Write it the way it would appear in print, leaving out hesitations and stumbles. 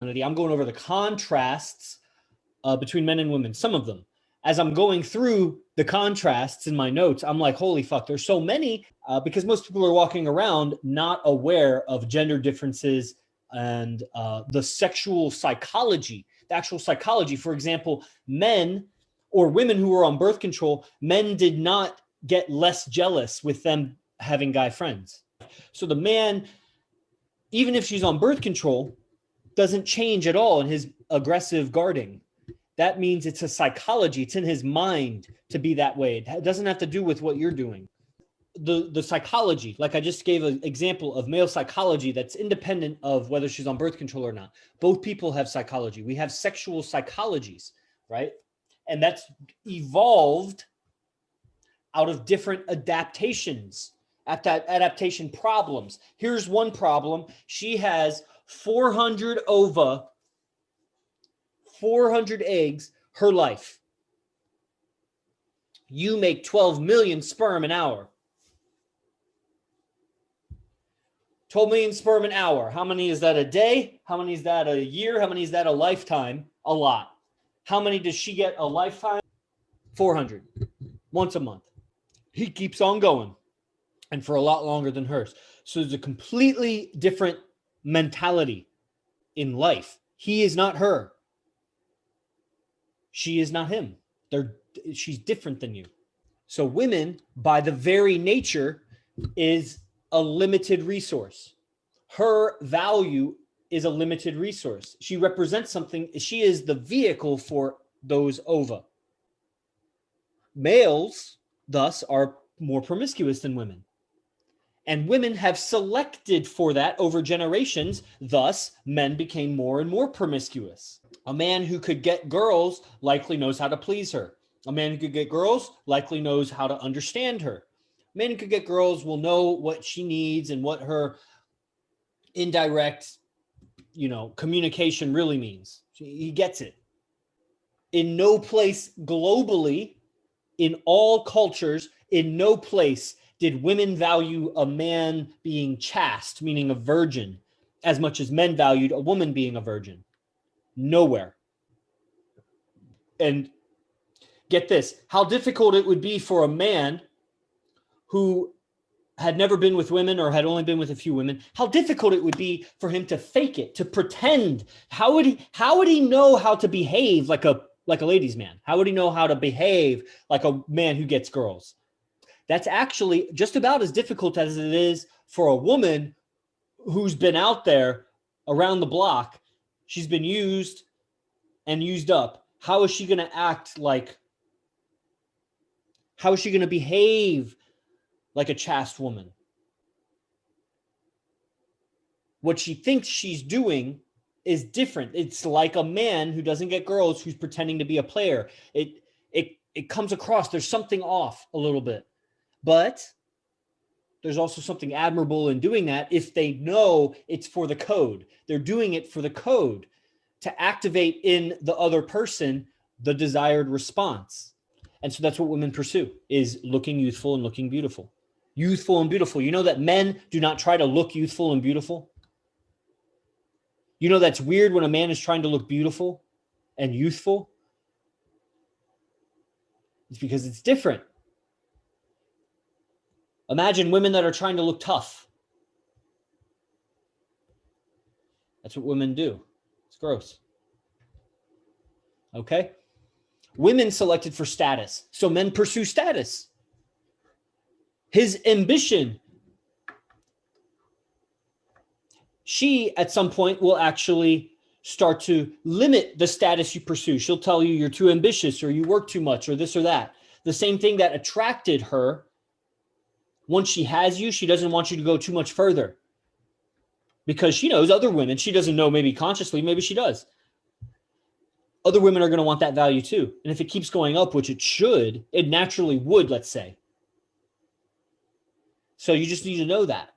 I'm going over the contrasts between men and women, some of them. As I'm going through the contrasts in my notes, I'm like, holy fuck, there's so many, because most people are walking around not aware of gender differences and the sexual psychology, the actual psychology. For example, men or women who were on birth control, men did not get less jealous with them having guy friends. So the man, even if she's on birth control, doesn't change at all in his aggressive guarding. That means it's a psychology. It's in his mind to be that way. It doesn't have to do with what you're doing. The psychology, like I just gave an example of male psychology that's independent of whether she's on birth control or not. Both people have psychology. We have sexual psychologies, right? And that's evolved out of different adaptations, adaptation problems. Here's one problem. She has 400 ova, 400 eggs, her life. You make 12 million sperm an hour. 12 million sperm an hour. How many is that a day? How many is that a year? How many is that a lifetime? A lot. How many does she get a lifetime? 400. Once a month. He keeps on going. And for a lot longer than hers. So there's a completely different mentality in life. He is not her. She is not him. She's different than you. So women, by the very nature, is a limited resource. Her value is a limited resource. She represents something. She is the vehicle for those ova. Males, thus, are more promiscuous than women. And women have selected for that over generations. Thus, men became more and more promiscuous. A man who could get girls likely knows how to please her. A man who could get girls likely knows how to understand her. A man who could get girls will know what she needs and what her indirect, communication really means. He gets it. In no place globally, in all cultures, in no place did women value a man being chaste, meaning a virgin, as much as men valued a woman being a virgin? Nowhere. And get this, how difficult it would be for a man who had never been with women or had only been with a few women, how difficult it would be for him to fake it, to pretend. How would he know how to behave like a ladies' man? How would he know how to behave like a man who gets girls? That's actually just about as difficult as it is for a woman who's been out there around the block. She's been used and used up. How is she going to act like, how is she going to behave like a chaste woman? What she thinks she's doing is different. It's like a man who doesn't get girls who's pretending to be a player. It comes across, there's something off a little bit. But there's also something admirable in doing that if they know it's for the code. They're doing it for the code to activate in the other person the desired response. And so that's what women pursue, is looking youthful and looking beautiful. Youthful and beautiful. You know that men do not try to look youthful and beautiful? You know that's weird when a man is trying to look beautiful and youthful? It's because it's different. Imagine women that are trying to look tough. That's what women do. It's gross. Okay? Women selected for status. So men pursue status. His ambition. She, at some point, will actually start to limit the status you pursue. She'll tell you you're too ambitious or you work too much or this or that. The same thing that attracted her. Once she has you, she doesn't want you to go too much further because she knows other women. She doesn't know, maybe consciously, maybe she does. Other women are going to want that value too. And if it keeps going up, which it should, it naturally would, let's say. So you just need to know that.